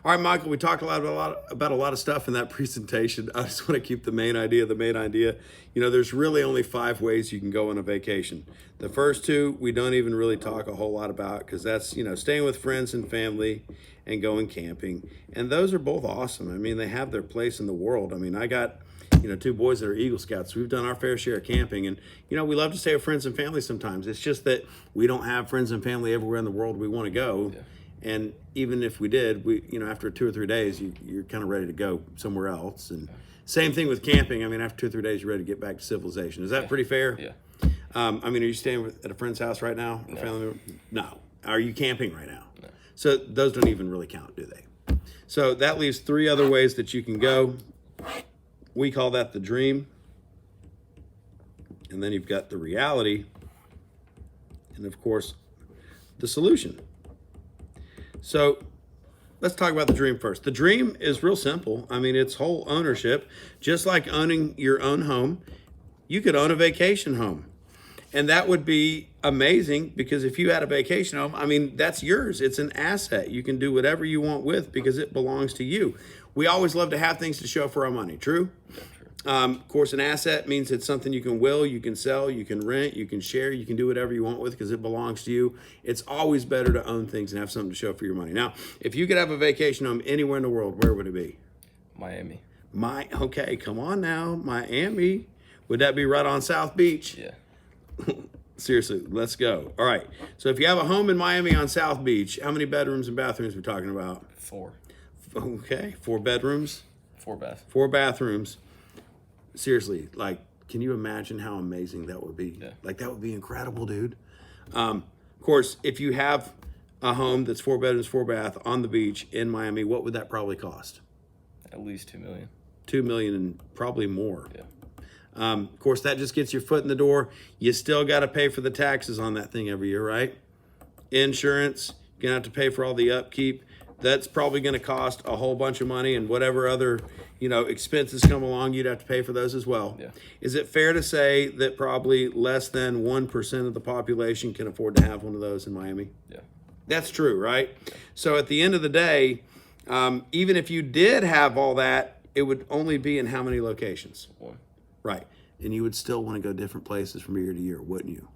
All right, Michael, we talked about a lot of stuff in that presentation. I just want to keep the main idea the main idea. You know, there's really only 5 ways you can go on a vacation. The first two, we don't even really talk a whole lot about because that's, staying with friends and family and going camping. And those are both awesome. I mean, they have their place in the world. I mean, I got, two boys that are Eagle Scouts. We've done our fair share of camping, and we love to stay with friends and family sometimes. It's just that we don't have friends and family everywhere in the world we want to go. Yeah. And even if we did, after 2 or 3 days, you're kind of ready to go somewhere else. And same thing with camping. I mean, after 2 or 3 days, you're ready to get back to civilization. Is that pretty fair? Yeah. I mean, are you staying at a friend's house right now? Or No. family member? No. Are you camping right now? No. So those don't even really count, do they? So that leaves 3 other ways that you can go. We call that the dream. And then you've got the reality. And of course, the solution. So let's talk about the dream first. The dream is real simple. I mean, it's whole ownership. Just like owning your own home, you could own a vacation home. And that would be amazing because if you had a vacation home, I mean, that's yours. It's an asset. You can do whatever you want with because it belongs to you. We always love to have things to show for our money. True? Yeah, true. Of course, an asset means it's something you can will, you can sell, you can rent, you can share, you can do whatever you want with because it belongs to you. It's always better to own things and have something to show for your money. Now, if you could have a vacation home anywhere in the world, where would it be? Miami. Okay, come on now, Miami. Would that be right on South Beach? Yeah. Seriously, let's go. All right. So if you have a home in Miami on South Beach, how many bedrooms and bathrooms are we talking about? 4. Okay, 4 bedrooms, 4 baths. 4 bathrooms. Seriously, like, can you imagine how amazing that would be? Yeah. Like, that would be incredible, dude. Of course, if you have a home that's 4 bedrooms, 4 bath on the beach in Miami, what would that probably cost? At least $2 million. $2 million and probably more. Yeah. Of course, that just gets your foot in the door. You still got to pay for the taxes on that thing every year, right? Insurance, you're going to have to pay for all the upkeep. That's probably going to cost a whole bunch of money, and whatever other, expenses come along, you'd have to pay for those as well. Yeah. Is it fair to say that probably less than 1% of the population can afford to have one of those in Miami? Yeah. That's true, right? So at the end of the day, even if you did have all that, it would only be in how many locations? 1. Right. And you would still want to go different places from year to year, wouldn't you?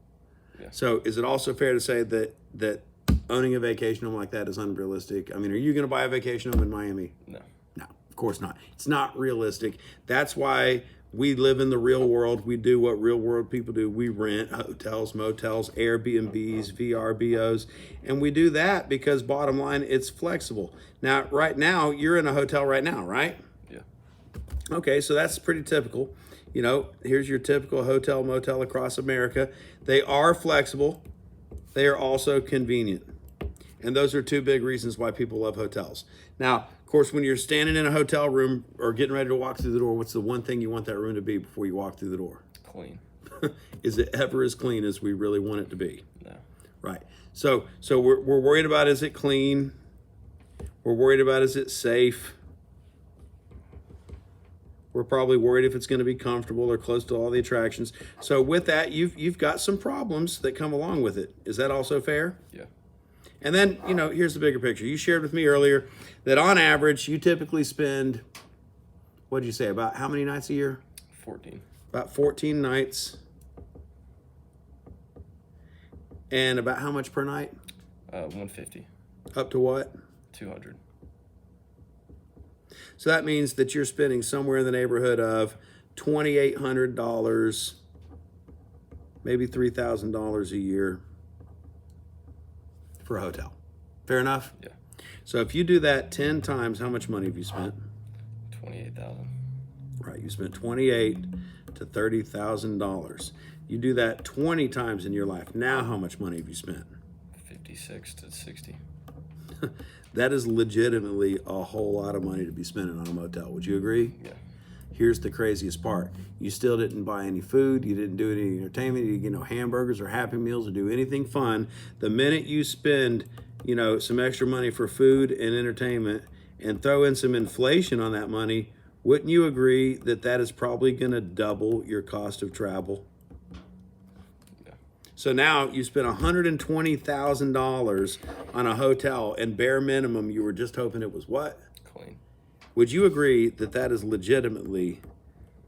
Yeah. So is it also fair to say that owning a vacation home like that is unrealistic? I mean, are you going to buy a vacation home in Miami? No. No, of course not. It's not realistic. That's why we live in the real world. We do what real world people do. We rent hotels, motels, Airbnbs, VRBOs, and we do that because bottom line, it's flexible. Now, right now, you're in a hotel right now, right? Yeah. Okay, so that's pretty typical. Here's your typical hotel, motel across America. They are flexible. They are also convenient. And those are 2 big reasons why people love hotels. Now, of course, when you're standing in a hotel room or getting ready to walk through the door, what's the one thing you want that room to be before you walk through the door? Clean. Is it ever as clean as we really want it to be? No. Right. So we're worried about, is it clean? We're worried about, is it safe? We're probably worried if it's going to be comfortable or close to all the attractions. So with that, you've got some problems that come along with it. Is that also fair? Yeah. And then, here's the bigger picture. You shared with me earlier that on average, you typically spend, what did you say, about how many nights a year? 14. About 14 nights. And about how much per night? 150. Up to what? 200. So that means that you're spending somewhere in the neighborhood of $2,800, maybe $3,000 a year for a hotel. Fair enough? Yeah. So if you do that 10 times, how much money have you spent? 28,000. Right, you spent $28,000 to $30,000. You do that 20 times in your life. Now how much money have you spent? 56 to 60. That is legitimately a whole lot of money to be spending on a motel. Would you agree? Yeah. Here's the craziest part. You still didn't buy any food. You didn't do any entertainment. You didn't get hamburgers or Happy Meals or do anything fun. The minute you spend, some extra money for food and entertainment and throw in some inflation on that money, wouldn't you agree that that is probably going to double your cost of travel? Yeah. So now you spent $120,000 on a hotel, and bare minimum, you were just hoping it was what? Clean. Would you agree that that is legitimately,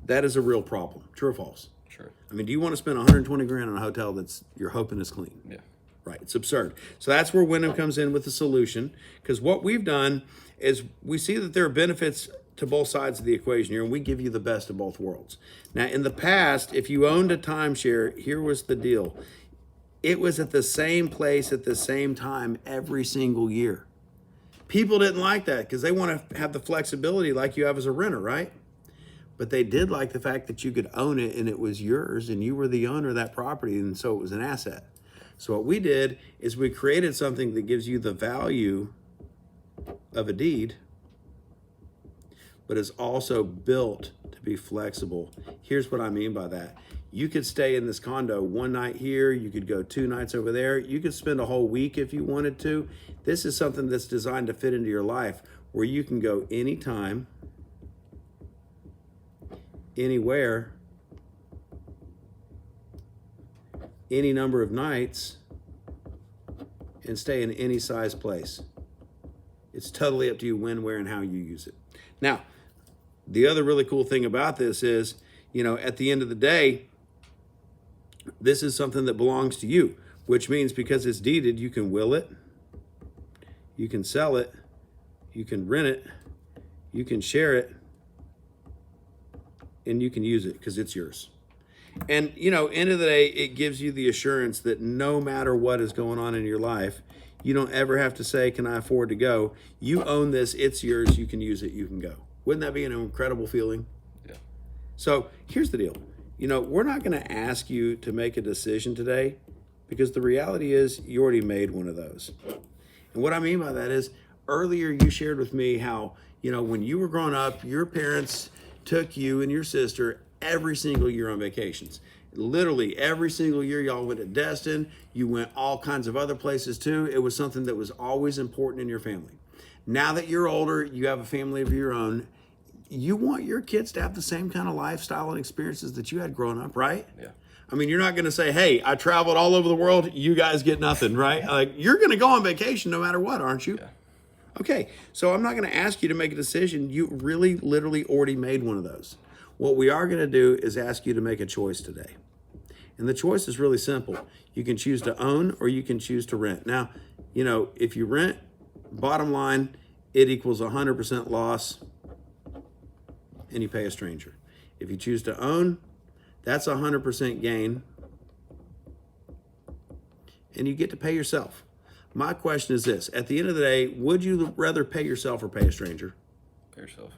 that is a real problem? True or false? Sure. I mean, do you want to spend 120 grand on a hotel that's you're hoping is clean? Yeah. Right. It's absurd. So that's where Wyndham comes in with the solution. Because what we've done is we see that there are benefits to both sides of the equation here, and we give you the best of both worlds. Now, in the past, if you owned a timeshare, here was the deal. It was at the same place at the same time every single year. People didn't like that because they want to have the flexibility like you have as a renter, right? But they did like the fact that you could own it and it was yours and you were the owner of that property, and so it was an asset. So what we did is we created something that gives you the value of a deed, but is also built to be flexible. Here's what I mean by that. You could stay in this condo one night here, you could go 2 nights over there, you could spend a whole week if you wanted to. This is something that's designed to fit into your life where you can go anytime, anywhere, any number of nights, and stay in any size place. It's totally up to you when, where, and how you use it. Now, the other really cool thing about this is, at the end of the day, this is something that belongs to you, which means because it's deeded, you can will it, you can sell it, you can rent it, you can share it, and you can use it because it's yours. And, end of the day, it gives you the assurance that no matter what is going on in your life, you don't ever have to say, can I afford to go? You own this, it's yours, you can use it, you can go. Wouldn't that be an incredible feeling? Yeah. So here's the deal. We're not going to ask you to make a decision today because the reality is you already made one of those. And what I mean by that is earlier you shared with me how, when you were growing up, your parents took you and your sister every single year on vacations. Literally every single year y'all went to Destin. You went all kinds of other places too. It was something that was always important in your family. Now that you're older, you have a family of your own. You want your kids to have the same kind of lifestyle and experiences that you had growing up, right? Yeah. I mean, you're not going to say, hey, I traveled all over the world. You guys get nothing, right? Like, you're going to go on vacation no matter what, aren't you? Yeah. Okay, so I'm not going to ask you to make a decision. You really, literally already made one of those. What we are going to do is ask you to make a choice today. And the choice is really simple. You can choose to own or you can choose to rent. Now, if you rent, bottom line, it equals 100% loss and you pay a stranger. If you choose to own, that's 100% gain and you get to pay yourself. My question is this: at the end of the day, would you rather pay yourself or pay a stranger? Pay yourself.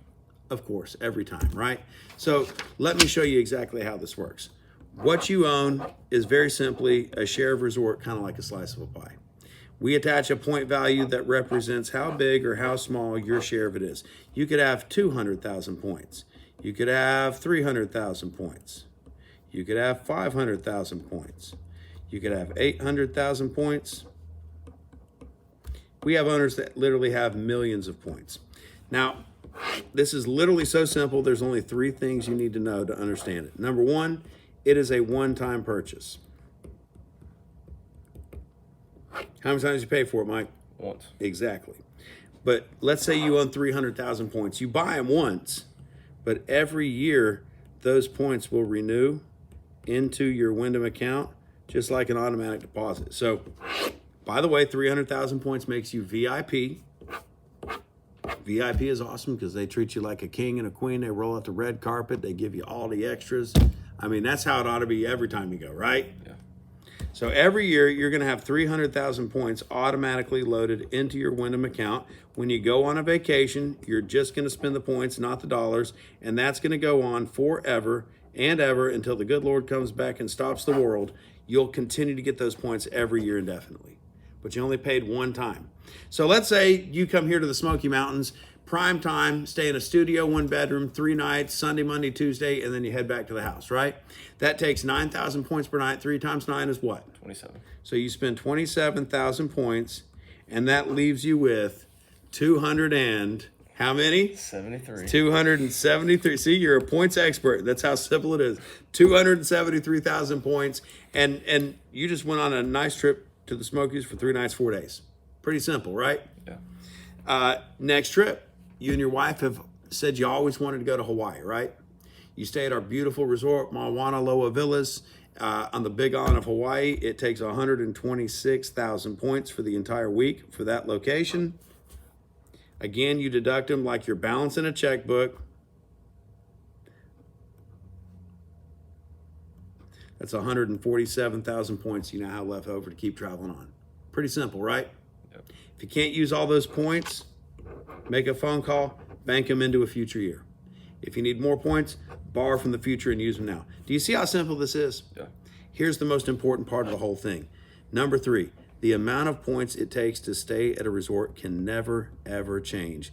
Of course, every time, right? So let me show you exactly how this works. What you own is very simply a share of resort, kind of like a slice of a pie. We attach a point value that represents how big or how small your share of it is. You could have 200,000 points. You could have 300,000 points. You could have 500,000 points. You could have 800,000 points. We have owners that literally have millions of points. Now, this is literally so simple. There's only 3 things you need to know to understand it. Number 1, it is a one-time purchase. How many times you pay for it, Mike? Once. Exactly. But let's say you own 300,000 points. You buy them once, but every year those points will renew into your Wyndham account just like an automatic deposit. So, by the way, 300,000 points makes you VIP. VIP is awesome because they treat you like a king and a queen. They roll out the red carpet. They give you all the extras. I mean, that's how it ought to be every time you go, right? Yeah. So every year you're going to have 300,000 points automatically loaded into your Wyndham account. When you go on a vacation, you're just going to spend the points, not the dollars, and that's going to go on forever and ever until the good Lord comes back and stops the world. You'll continue to get those points every year indefinitely, but you only paid one time. So let's say you come here to the Smoky Mountains, prime time, stay in a studio, 1 bedroom, 3 nights, Sunday, Monday, Tuesday, and then you head back to the house, right? That takes 9,000 points per night. 3 times 9 is what? 27. So you spend 27,000 points, and that leaves you with 200 and How many? 73. 273. See, you're a points expert. That's how simple it is. 273,000 points. And you just went on a nice trip to the Smokies for 3 nights, 4 days. Pretty simple, right? Yeah. Next trip, you and your wife have said you always wanted to go to Hawaii, right? You stay at our beautiful resort, Mauna Loa Villas, on the Big Island of Hawaii. It takes 126,000 points for the entire week for that location. Again, you deduct them like you're balancing a checkbook. That's 147,000 points you now have left over to keep traveling on. Pretty simple, right? Yep. If you can't use all those points, make a phone call, bank them into a future year. If you need more points, borrow from the future and use them now. Do you see how simple this is? Yeah. Here's the most important part of the whole thing. Number 3, the amount of points it takes to stay at a resort can never, ever change.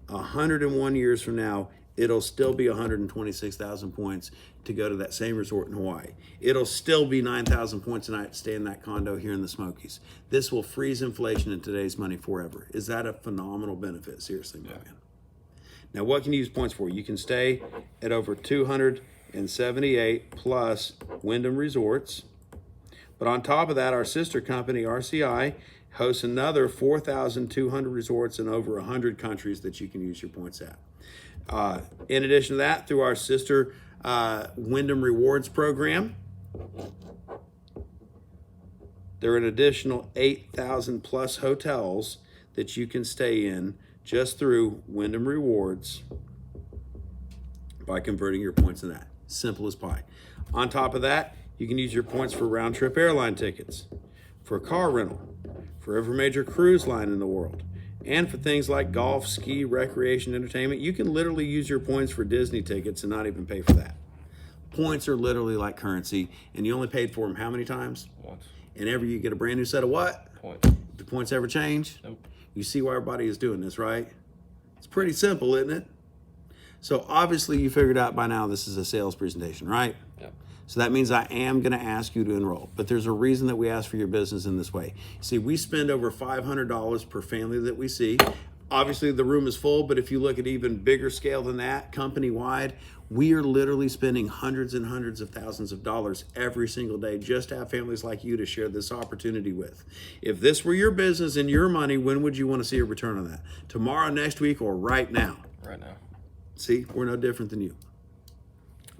101 years from now, it'll still be 126,000 points to go to that same resort in Hawaii. It'll still be 9,000 points a night to stay in that condo here in the Smokies. This will freeze inflation in today's money forever. Is that a phenomenal benefit? Seriously, my man. Now, what can you use points for? You can stay at over 278 plus Wyndham Resorts. But on top of that, our sister company, RCI, hosts another 4,200 resorts in over 100 countries that you can use your points at. In addition to that, through our sister Wyndham Rewards program, there are an additional 8,000 plus hotels that you can stay in just through Wyndham Rewards by converting your points in that. Simple as pie. On top of that, you can use your points for round-trip airline tickets, for car rental, for every major cruise line in the world, and for things like golf, ski, recreation, entertainment. You can literally use your points for Disney tickets and not even pay for that. Points are literally like currency, and you only paid for them how many times? Once. And ever you get a brand new set of what? Points. Do points ever change? Nope. You see why everybody is doing this, right? It's pretty simple, isn't it? So obviously you figured out by now this is a sales presentation, right? Yep. So that means I am going to ask you to enroll. But there's a reason that we ask for your business in this way. See, we spend over $500 per family that we see. Obviously, the room is full, but if you look at even bigger scale than that, company-wide, we are literally spending hundreds and hundreds of thousands of dollars every single day just to have families like you to share this opportunity with. If this were your business and your money, when would you want to see a return on that? Tomorrow, next week, or right now? Right now. See, we're no different than you.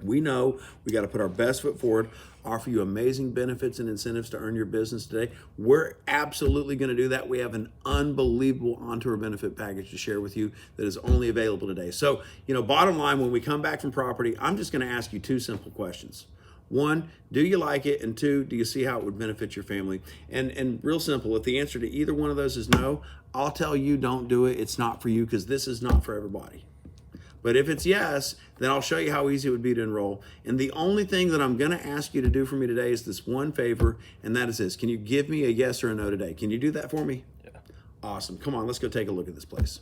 We know we got to put our best foot forward, offer you amazing benefits and incentives to earn your business today. We're absolutely going to do that. We have an unbelievable on-tour benefit package to share with you that is only available today. So, bottom line, when we come back from property, I'm just going to ask you 2 simple questions. 1, do you like it? And 2, do you see how it would benefit your family? And real simple, if the answer to either one of those is no, I'll tell you don't do it. It's not for you because this is not for everybody. But if it's yes, then I'll show you how easy it would be to enroll. And the only thing that I'm going to ask you to do for me today is this one favor, and that is this. Can you give me a yes or a no today? Can you do that for me? Yeah. Awesome. Come on, let's go take a look at this place.